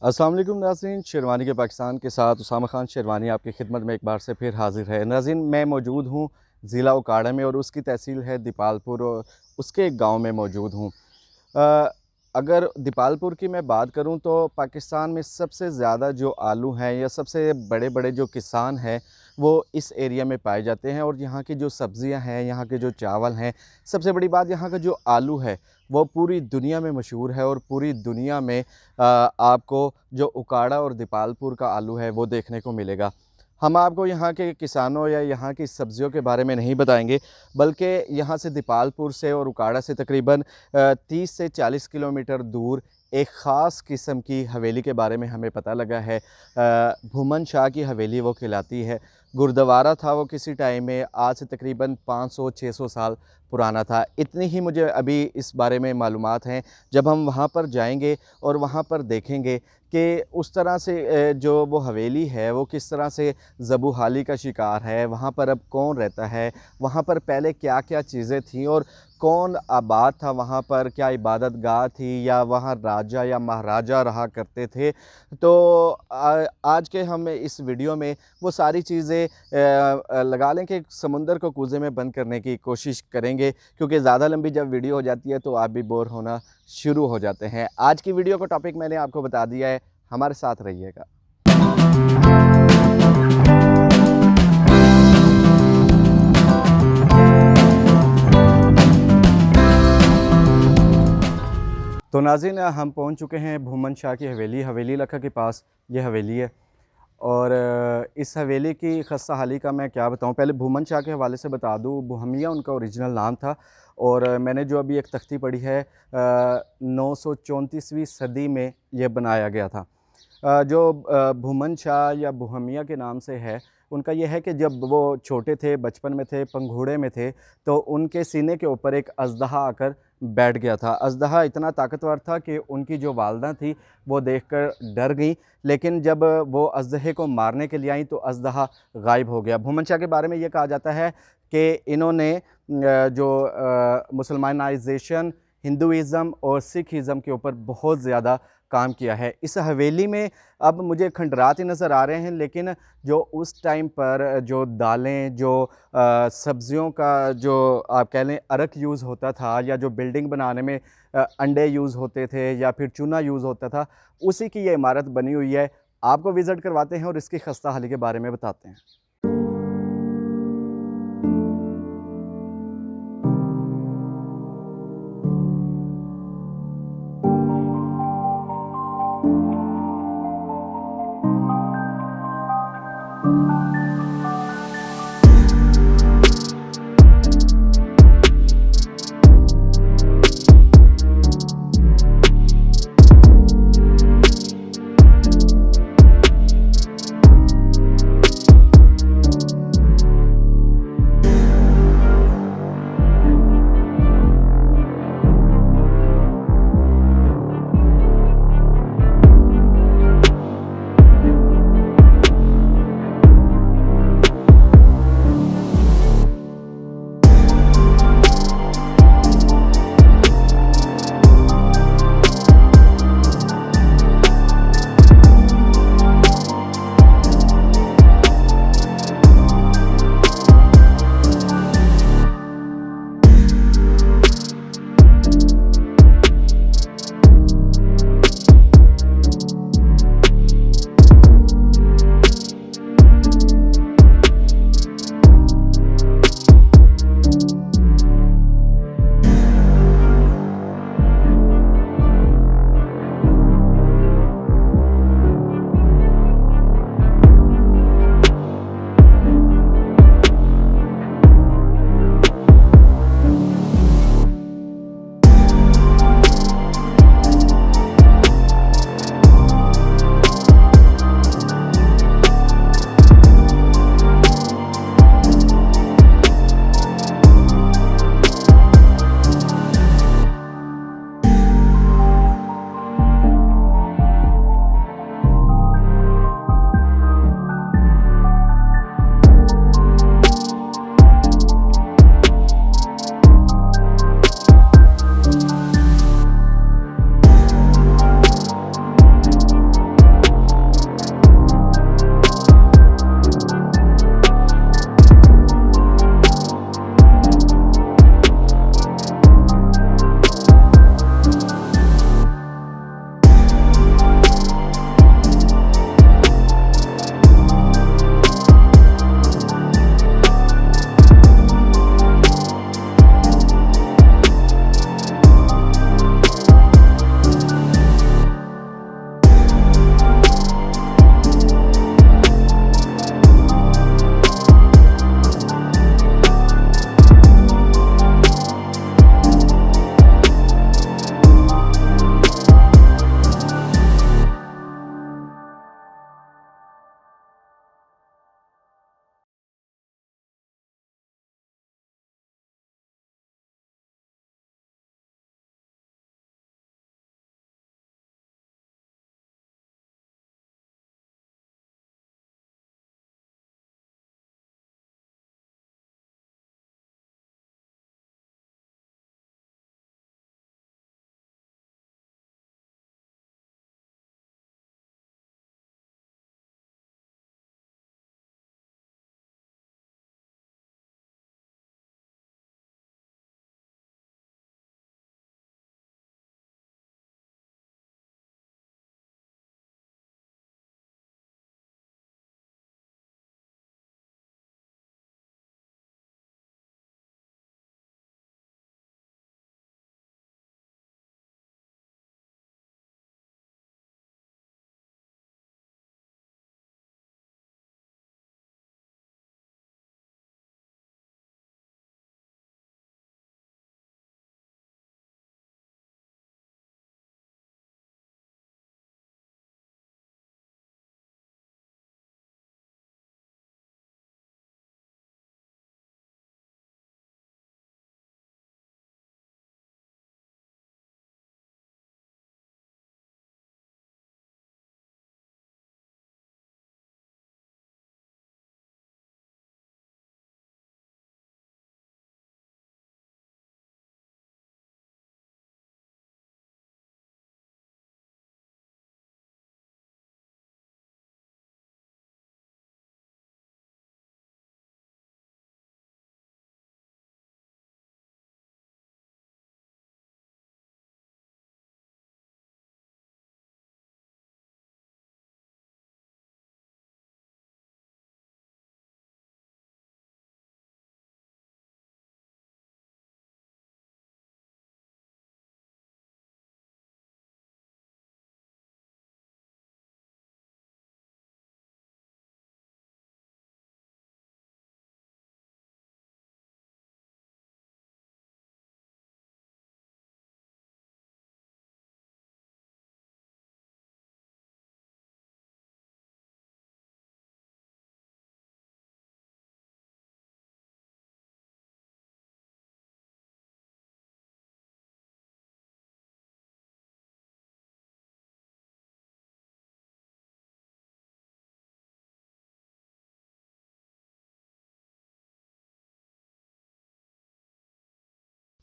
अस्सलाम वालेकुम नाज़रीन, शेरवानी के पाकिस्तान के साथ उसामा खान शेरवानी आपकी खिदमत में एक बार से फिर हाज़िर है। नाज़रीन, मैं मौजूद हूँ ज़िला उकाड़ा में और उसकी तहसील है दीपालपुर और उसके एक गाँव में मौजूद हूँ। अ, अगर दीपालपुर की मैं बात करूं तो पाकिस्तान में सबसे ज़्यादा जो आलू हैं या सबसे बड़े-बड़े जो किसान हैं वो इस एरिया में पाए जाते हैं और यहाँ की जो सब्ज़ियां हैं, यहाँ के जो चावल हैं, सबसे बड़ी बात यहाँ का जो आलू है वो पूरी दुनिया में मशहूर है और पूरी दुनिया में आपको जो उकाड़ा और दीपालपुर का आलू है वो देखने को मिलेगा। हम आपको यहाँ के किसानों या यहाँ की सब्ज़ियों के बारे में नहीं बताएंगे, बल्कि यहाँ से दीपालपुर से और उकाड़ा से तकरीबन 30 से 40 किलोमीटर दूर एक ख़ास किस्म की हवेली के बारे में हमें पता लगा है। भूमन शाह की हवेली वो कहलाती है। गुरुद्वारा था वो किसी टाइम में, आज से तकरीबन 500-600 साल पुराना था। इतनी ही मुझे अभी इस बारे में मालूमात हैं। जब हम वहाँ पर जाएंगे और वहाँ पर देखेंगे कि उस तरह से जो वो हवेली है वो किस तरह से ज़बूहाली का शिकार है, वहाँ पर अब कौन रहता है, वहाँ पर पहले क्या-क्या चीज़ें थीं और कौन आबाद था वहाँ पर, क्या इबादत गाह थी या वहाँ राजा या महाराजा रहा करते थे। तो आज के हम इस वीडियो में वो सारी चीज़ें लगा लें कि समुंदर को कूज़े में बंद करने की कोशिश करेंगे, क्योंकि ज़्यादा लंबी जब वीडियो हो जाती है तो आप भी बोर होना शुरू हो जाते हैं। आज की वीडियो का टॉपिक मैंने आपको बता दिया है, हमारे साथ रहिएगा। तो नाज़रीन, हम पहुंच चुके हैं भूमन शाह की हवेली, हवेली लखा के पास ये हवेली है। और इस हवेली की खस्ता हाली का मैं क्या बताऊं। पहले भूमन शाह के हवाले से बता दूं, बुहमिया उनका ओरिजिनल नाम था और मैंने जो अभी एक तख्ती पढ़ी है 934वीं सदी में ये बनाया गया था। जो भूमन शाह या बुहमिया के नाम से है, उनका यह है कि जब वो छोटे थे, बचपन में थे, पंघूड़े में थे, तो उनके सीने के ऊपर एक अजदहा आकर बैठ गया था। अजदहा इतना ताकतवर था कि उनकी जो वालदा थी वो देखकर डर गई, लेकिन जब वो अजदहे को मारने के लिए आई तो अजदहा गायब हो गया। भूमन शाह के बारे में ये कहा जाता है कि इन्होंने जो मुसलमानाइजेशन, हिंदुइज़म और सिखिज़म के ऊपर बहुत ज़्यादा काम किया है। इस हवेली में अब मुझे खंडरात ही नज़र आ रहे हैं, लेकिन जो उस टाइम पर जो दालें, जो सब्ज़ियों का जो आप कह लें अरक यूज़ होता था, या जो बिल्डिंग बनाने में अंडे यूज़ होते थे या फिर चूना यूज़ होता था, उसी की ये इमारत बनी हुई है। आपको विज़िट करवाते हैं और इसकी खस्ता हाली के बारे में बताते हैं।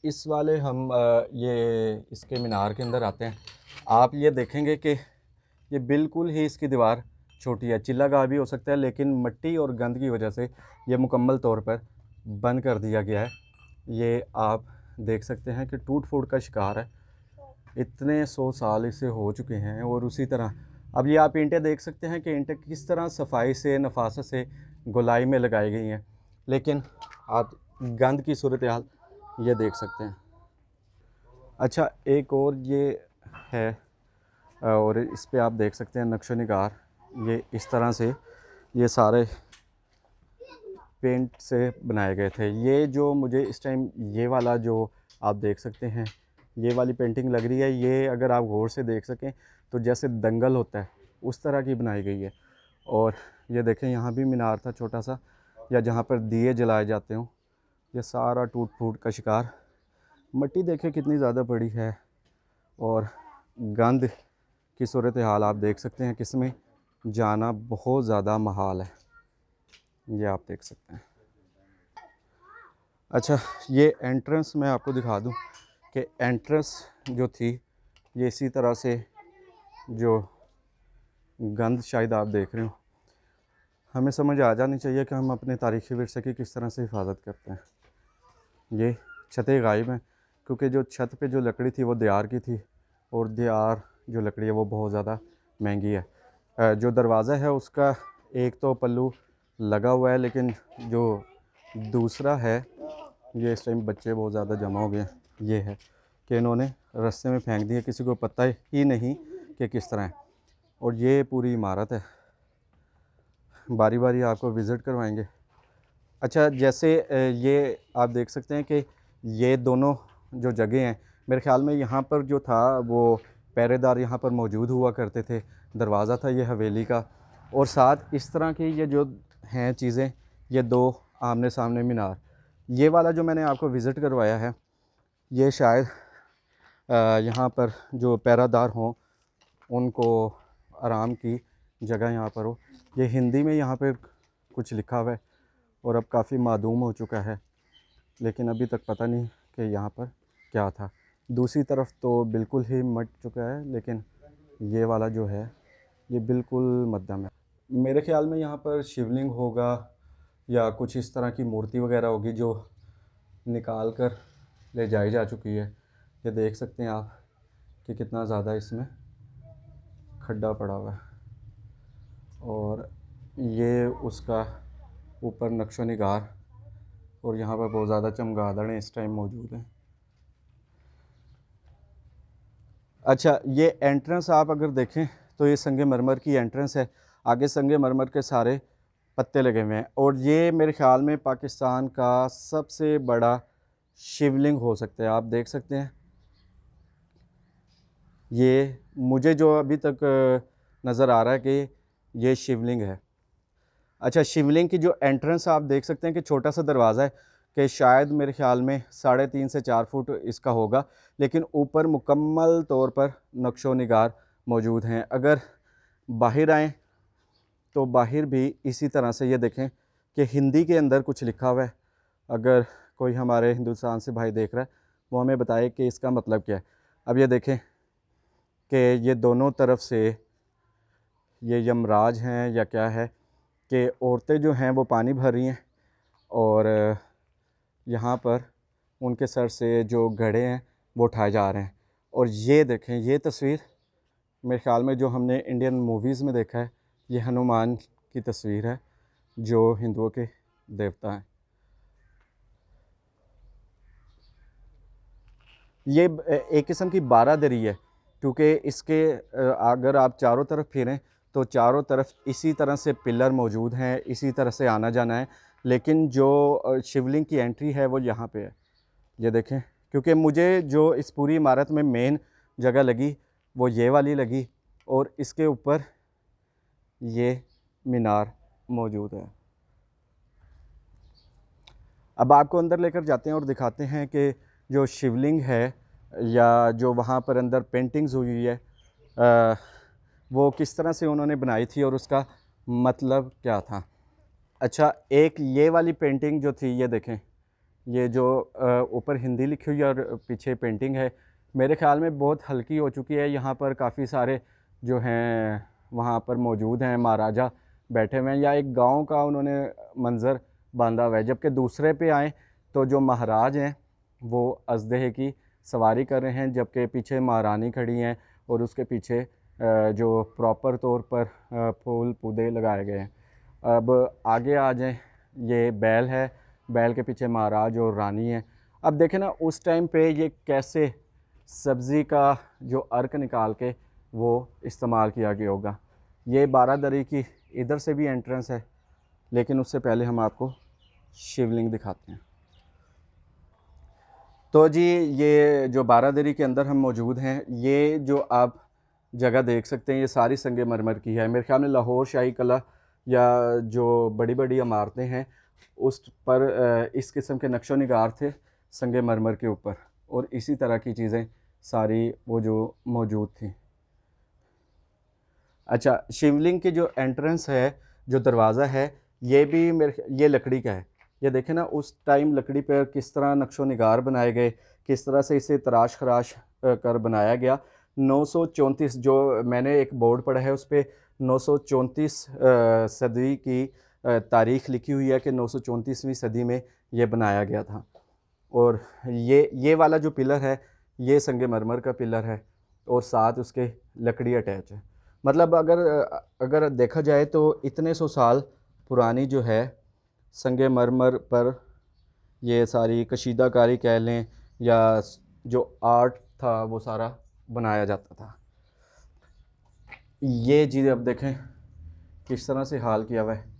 इस वाले हम ये इसके मीनार के अंदर आते हैं। आप ये देखेंगे कि ये बिल्कुल ही इसकी दीवार छोटी है, चिल्लागाह भी हो सकता है, लेकिन मिट्टी और गंद की वजह से ये मुकम्मल तौर पर बंद कर दिया गया है। ये आप देख सकते हैं कि टूट फूट का शिकार है, इतने 100 साल इसे हो चुके हैं। और उसी तरह अब ये आप ईंटें देख सकते हैं कि ईंटें किस तरह सफाई से, नफासत से गोलाई में लगाई गई हैं, लेकिन आप गंद की सूरत हाल ये देख सकते हैं। अच्छा, एक और ये है, और इस पे आप देख सकते हैं नक्शो निगार, ये इस तरह से ये सारे पेंट से बनाए गए थे। ये जो मुझे इस टाइम ये वाला जो आप देख सकते हैं, ये वाली पेंटिंग लग रही है, ये अगर आप गौर से देख सकें तो जैसे दंगल होता है उस तरह की बनाई गई है। और ये देखें, यहाँ भी मीनार था छोटा सा, या जहाँ पर दिए जलाए जाते हों, ये सारा टूट फूट का शिकार। मिट्टी देखें कितनी ज़्यादा बड़ी है, और गंद की सूरत हाल आप देख सकते हैं, किसमें जाना बहुत ज़्यादा महाल है, ये आप देख सकते हैं। अच्छा, ये एंट्रेंस मैं आपको दिखा दूं कि एंट्रेंस जो थी ये इसी तरह से, जो गंद शायद आप देख रहे हो, हमें समझ आ जानी चाहिए कि हम अपने तारीख़ी विरसे की किस तरह से हिफाजत करते हैं। ये छतें गायब हैं, क्योंकि जो छत पे जो लकड़ी थी वो दियार की थी, और दियार जो लकड़ी है वो बहुत ज़्यादा महंगी है। जो दरवाज़ा है उसका एक तो पल्लू लगा हुआ है, लेकिन जो दूसरा है, ये इस टाइम बच्चे बहुत ज़्यादा जमा हो गए, ये है कि इन्होंने रास्ते में फेंक दिए, किसी को पता ही नहीं कि किस तरह है। और ये पूरी इमारत है, बारी बारी आपको विज़िट करवाएंगे। अच्छा, जैसे ये आप देख सकते हैं कि ये दोनों जो जगह हैं, मेरे ख़्याल में यहाँ पर जो था वो पहरेदार यहाँ पर मौजूद हुआ करते थे, दरवाज़ा था ये हवेली का। और साथ इस तरह की ये जो हैं चीज़ें, ये दो आमने सामने मीनार, ये वाला जो मैंने आपको विज़िट करवाया है, ये शायद यहाँ पर जो पहरादार हों उनको आराम की जगह यहाँ पर हो। ये हिंदी में यहाँ पर कुछ लिखा हुआ है, और अब काफ़ी मादूम हो चुका है, लेकिन अभी तक पता नहीं कि यहाँ पर क्या था। दूसरी तरफ तो बिल्कुल ही मट चुका है, लेकिन ये वाला जो है ये बिल्कुल मध्यम है। मेरे ख़्याल में यहाँ पर शिवलिंग होगा, या कुछ इस तरह की मूर्ति वगैरह होगी जो निकाल कर ले जाई जा चुकी है। ये देख सकते हैं आप कि कितना ज़्यादा इसमें खड्डा पड़ा हुआ है, और ये उसका ऊपर नक्शो निगार, और यहाँ पर बहुत ज़्यादा चमगादड़ इस टाइम मौजूद हैं। अच्छा, ये एंट्रेंस आप अगर देखें तो ये संगमरमर की एंट्रेंस है, आगे संगमरमर के सारे पत्ते लगे हुए हैं, और ये मेरे ख़्याल में पाकिस्तान का सबसे बड़ा शिवलिंग हो सकता है। आप देख सकते हैं, ये मुझे जो अभी तक नज़र आ रहा है कि ये शिवलिंग है। अच्छा, शिवलिंग की जो एंट्रेंस आप देख सकते हैं कि छोटा सा दरवाज़ा है, कि शायद मेरे ख़्याल में 3.5 से 4 फुट इसका होगा, लेकिन ऊपर मुकम्मल तौर पर नक्शो निगार मौजूद हैं। अगर बाहर आएँ तो बाहर भी इसी तरह से ये देखें कि हिंदी के अंदर कुछ लिखा हुआ है। अगर कोई हमारे हिंदुस्तान से भाई देख रहा है वो हमें बताए कि इसका मतलब क्या है। अब ये देखें कि ये दोनों तरफ से ये यमराज हैं या क्या है, कि औरतें जो हैं वो पानी भर रही हैं, और यहाँ पर उनके सर से जो घड़े हैं वो उठाए जा रहे हैं। और ये देखें, ये तस्वीर मेरे ख़्याल में जो हमने इंडियन मूवीज़ में देखा है, ये हनुमान की तस्वीर है जो हिंदुओं के देवता हैं। ये एक किस्म की बारादरी है, क्योंकि इसके अगर आप चारों तरफ फिरें तो चारों तरफ इसी तरह से पिलर मौजूद हैं, इसी तरह से आना जाना है, लेकिन जो शिवलिंग की एंट्री है वो यहाँ पे है। ये देखें, क्योंकि मुझे जो इस पूरी इमारत में मेन जगह लगी वो ये वाली लगी, और इसके ऊपर ये मीनार मौजूद है। अब आपको अंदर लेकर जाते हैं और दिखाते हैं कि जो शिवलिंग है, या जो वहाँ पर अंदर पेंटिंग्स हुई है, वो किस तरह से उन्होंने बनाई थी और उसका मतलब क्या था। अच्छा, एक ये वाली पेंटिंग जो थी, ये देखें, ये जो ऊपर हिंदी लिखी हुई है और पीछे पेंटिंग है, मेरे ख़्याल में बहुत हल्की हो चुकी है। यहाँ पर काफ़ी सारे जो हैं वहाँ पर मौजूद हैं, महाराजा बैठे हुए हैं, या एक गांव का उन्होंने मंज़र बांधा हुआ है। जबकि दूसरे पे आएँ तो जो महाराज हैं वो अजदहे की सवारी कर रहे हैं, जबकि पीछे महारानी खड़ी हैं और उसके पीछे जो प्रॉपर तौर पर फूल पौधे लगाए गए हैं। अब आगे आ जाएं, ये बैल है, बैल के पीछे महाराज और रानी है। अब देखें ना उस टाइम पे ये कैसे सब्ज़ी का जो अर्क निकाल के वो इस्तेमाल किया गया होगा। ये बारादरी की इधर से भी एंट्रेंस है, लेकिन उससे पहले हम आपको शिवलिंग दिखाते हैं। तो जी ये जो बारादरी के अंदर हम मौजूद हैं, ये जो आप जगह देख सकते हैं ये सारी संगमरमर की है। मेरे ख्याल में लाहौर शाही कला या जो बड़ी बड़ी इमारतें हैं उस पर इस किस्म के नक्शो निगार थे संगमरमर के ऊपर, और इसी तरह की चीज़ें सारी वो जो मौजूद थी। अच्छा, शिवलिंग की जो एंट्रेंस है, जो दरवाज़ा है, ये भी ये लकड़ी का है। ये देखें ना उस टाइम लकड़ी पर किस तरह नक्शो निगार बनाए गए, किस तरह से इसे तराश खराश कर बनाया गया। 934 जो मैंने एक बोर्ड पढ़ा है उस पे 934 सदी की तारीख़ लिखी हुई है कि 934वीं सदी में ये बनाया गया था। और ये वाला जो पिलर है ये संगमरमर का पिलर है और साथ उसके लकड़ी अटैच है। मतलब अगर देखा जाए तो इतने सौ साल पुरानी जो है संगमरमर पर ये सारी कशीदाकारी कह लें या जो आर्ट था वो सारा बनाया जाता था। ये चीज़ अब देखें किस तरह से हाल किया हुआ है।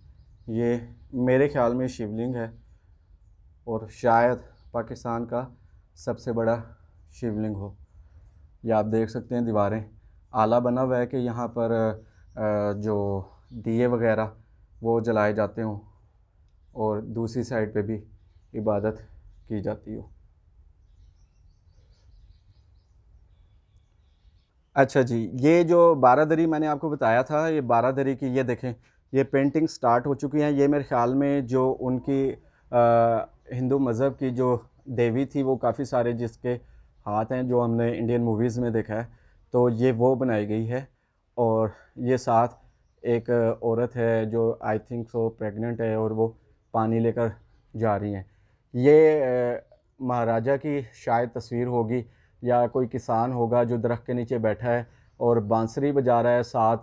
ये मेरे ख्याल में शिवलिंग है और शायद पाकिस्तान का सबसे बड़ा शिवलिंग हो। ये आप देख सकते हैं दीवारें, आला बना हुआ है कि यहाँ पर जो दिए वगैरह वो जलाए जाते हों और दूसरी साइड पे भी इबादत की जाती हो। अच्छा जी, ये जो बारादरी मैंने आपको बताया था, ये बारादरी की ये देखें, ये पेंटिंग स्टार्ट हो चुकी हैं। ये मेरे ख़्याल में जो उनकी हिंदू मज़हब की जो देवी थी वो काफ़ी सारे जिसके हाथ हैं जो हमने इंडियन मूवीज़ में देखा है, तो ये वो बनाई गई है। और ये साथ एक औरत है जो आई थिंक सो प्रेग्नेंट है और वो पानी लेकर जा रही हैं। ये महाराजा की शायद तस्वीर होगी या कोई किसान होगा जो दरख्त के नीचे बैठा है और बांसुरी बजा रहा है, साथ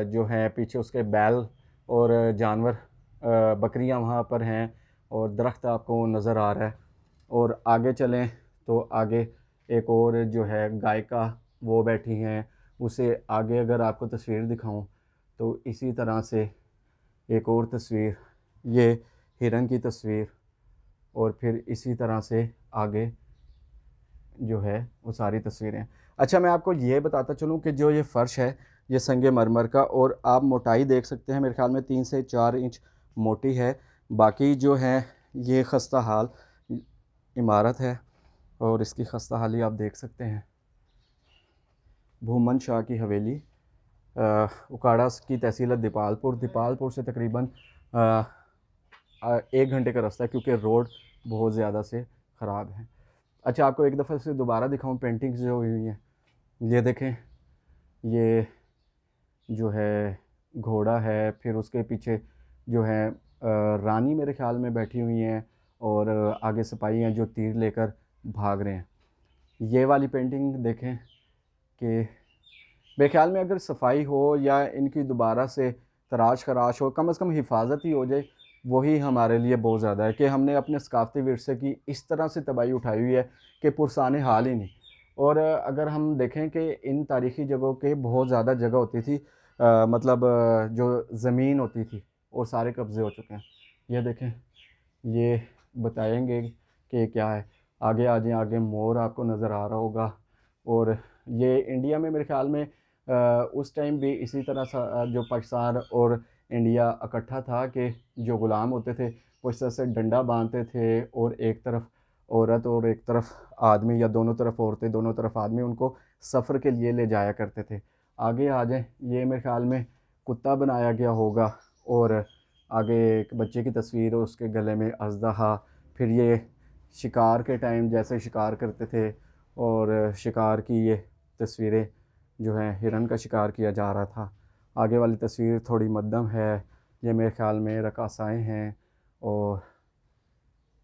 जो है पीछे उसके बैल और जानवर बकरियां वहाँ पर हैं और दरख्त आपको नज़र आ रहा है। और आगे चलें तो आगे एक और जो है गायिका वो बैठी हैं, उसे आगे अगर आपको तस्वीर दिखाऊं तो इसी तरह से एक और तस्वीर, ये हिरन की तस्वीर, और फिर इसी तरह से आगे जो है वो सारी तस्वीरें। अच्छा, मैं आपको ये बताता चलूँ कि जो ये फ़र्श है ये संगमरमर का, और आप मोटाई देख सकते हैं मेरे ख़्याल में 3 से 4 इंच मोटी है। बाकी जो है ये खस्ता हाल इमारत है और इसकी खस्ता हाली आप देख सकते हैं। भूमन शाह की हवेली, उकाड़ा की तहसील है दीपालपुर। दीपालपुर से तकरीबन 1 घंटे का रास्ता है क्योंकि रोड बहुत ज़्यादा से ख़राब है। अच्छा, आपको एक दफ़ा से दोबारा दिखाऊं पेंटिंग्स जो हुई हैं। ये देखें, ये जो है घोड़ा है, फिर उसके पीछे जो है रानी मेरे ख़्याल में बैठी हुई हैं और आगे सिपाही हैं जो तीर लेकर भाग रहे हैं। ये वाली पेंटिंग देखें कि मेरे ख़्याल में अगर सफाई हो या इनकी दोबारा से तराश खराश हो, कम से कम हिफाजत ही हो जाए, वही हमारे लिए बहुत ज़्यादा है। कि हमने अपने सकाफ़ती विरसे की इस तरह से तबाही उठाई हुई है कि पुरसाने हाल ही नहीं। और अगर हम देखें कि इन तारीख़ी जगहों के बहुत ज़्यादा जगह होती थी, मतलब जो ज़मीन होती थी और सारे कब्ज़े हो चुके हैं। ये देखें, ये बताएंगे कि क्या है। आगे आ जाएँ, आगे मोर आपको नज़र आ रहा होगा। और ये इंडिया में मेरे ख़्याल में उस टाइम भी इसी तरह सा जो पाकिस्तान और इंडिया इकट्ठा था कि जो ग़ुलाम होते थे वो इस तरह से डंडा बांधते थे और एक तरफ औरत और एक तरफ आदमी, या दोनों तरफ औरतें दोनों तरफ आदमी, उनको सफ़र के लिए ले जाया करते थे। आगे आ जाएँ, ये मेरे ख़्याल में कुत्ता बनाया गया होगा और आगे एक बच्चे की तस्वीर है, उसके गले में अजदहा, फिर ये शिकार के टाइम जैसे शिकार करते थे और शिकार की ये तस्वीरें जो हैं, हिरन का शिकार किया जा रहा था। आगे वाली तस्वीर थोड़ी मध्यम है, ये मेरे ख़्याल में रकासाएँ हैं और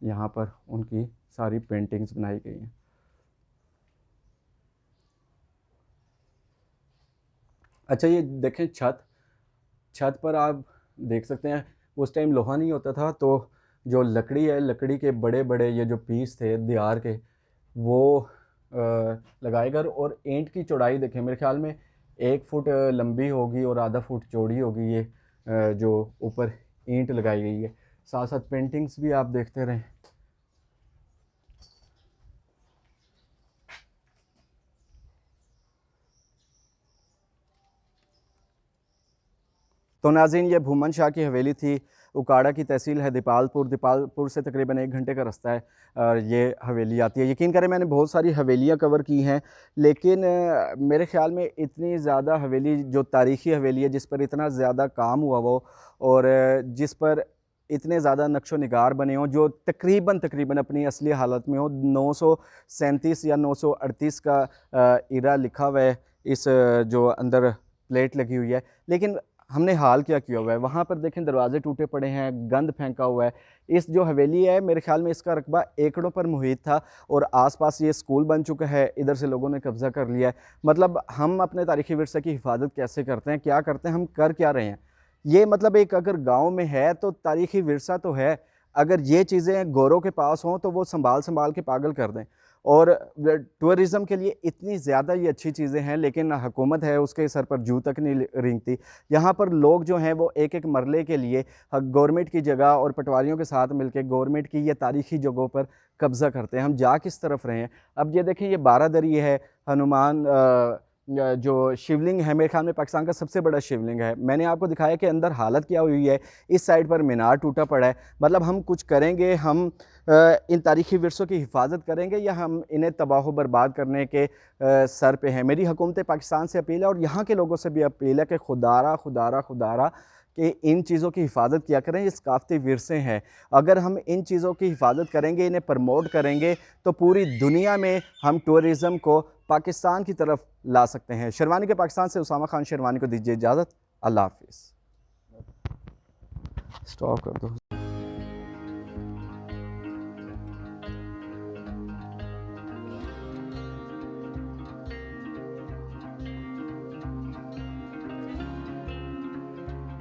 यहाँ पर उनकी सारी पेंटिंग्स बनाई गई हैं। अच्छा ये देखें छत पर आप देख सकते हैं उस टाइम लोहा नहीं होता था, तो जो लकड़ी है, लकड़ी के बड़े बड़े ये जो पीस थे दियार के, वो लगाए गए। और ईंट की चौड़ाई देखें, मेरे ख्याल में 1 फुट लंबी होगी और आधा फुट चौड़ी होगी ये जो ऊपर ईंट लगाई गई है। साथ साथ पेंटिंग्स भी आप देखते रहें। तो नाज़रीन, ये भूमन शाह की हवेली थी, उकाड़ा की तहसील है दीपालपुर। दीपालपुर से तकरीबन 1 घंटे का रास्ता है और ये हवेली आती है। यकीन करें मैंने बहुत सारी हवेलियाँ कवर की हैं, लेकिन मेरे ख़्याल में इतनी ज़्यादा हवेली जो तारीख़ी हवेली है, जिस पर इतना ज़्यादा काम हुआ वो, और जिस पर इतने ज़्यादा नक्शो निगार बने हों, जो तकरीबन अपनी असली हालत में हो। 937 या 938 का इरा लिखा हुआ है इस जो अंदर प्लेट लगी हुई है। लेकिन हमने हाल क्या किया हुआ है, वहाँ पर देखें दरवाजे टूटे पड़े हैं, गंद फेंका हुआ है। इस जो हवेली है मेरे ख्याल में इसका रकबा एकड़ों पर मुहित था और आसपास ये स्कूल बन चुका है, इधर से लोगों ने कब्ज़ा कर लिया है। मतलब हम अपने तारीख़ी विरसे की हिफाजत कैसे करते हैं, क्या करते हैं, हम कर क्या रहे हैं। ये मतलब एक अगर गाँव में है तो तारीख़ी विरसा तो है, अगर ये चीज़ें गोरों के पास हों तो वो संभाल के पागल कर दें। और टूरिज़म के लिए इतनी ज़्यादा ये अच्छी चीज़ें हैं, लेकिन हुकूमत है उसके सर पर जूं तक नहीं रेंगती। यहाँ पर लोग जो हैं वो एक एक मरले के लिए गवर्नमेंट की जगह और पटवारियों के साथ मिलकर गवर्नमेंट की ये तारीख़ी जगहों पर कब्ज़ा करते हैं। हम जा किस तरफ रहे हैं। अब ये देखें, ये 12 दरी है, हनुमान जो शिवलिंग है, मेरे ख्याल में पाकिस्तान का सबसे बड़ा शिवलिंग है। मैंने आपको दिखाया कि अंदर हालत क्या हुई है। इस साइड पर मीनार टूटा पड़ा है। मतलब हम कुछ करेंगे, हम इन तारीख़ी विरसों की हिफाजत करेंगे या हम इन्हें तबाह बर्बाद करने के सर पे हैं। मेरी हुकूमत पाकिस्तान से अपील है और यहाँ के लोगों से भी अपील है कि खुदारा कि इन चीज़ों की हिफाजत किया करें। ये सकाफ़ती विरसे हैं, अगर हम इन चीज़ों की हिफाजत करेंगे, इन्हें प्रमोट करेंगे, तो पूरी दुनिया में हम टूरिज़म को पाकिस्तान की तरफ ला सकते हैं। शेरवानी के पाकिस्तान से उसामा खान शेरवानी को दीजिए इजाज़त। अल्लाह हाफ़िज़। स्टॉप कर दो।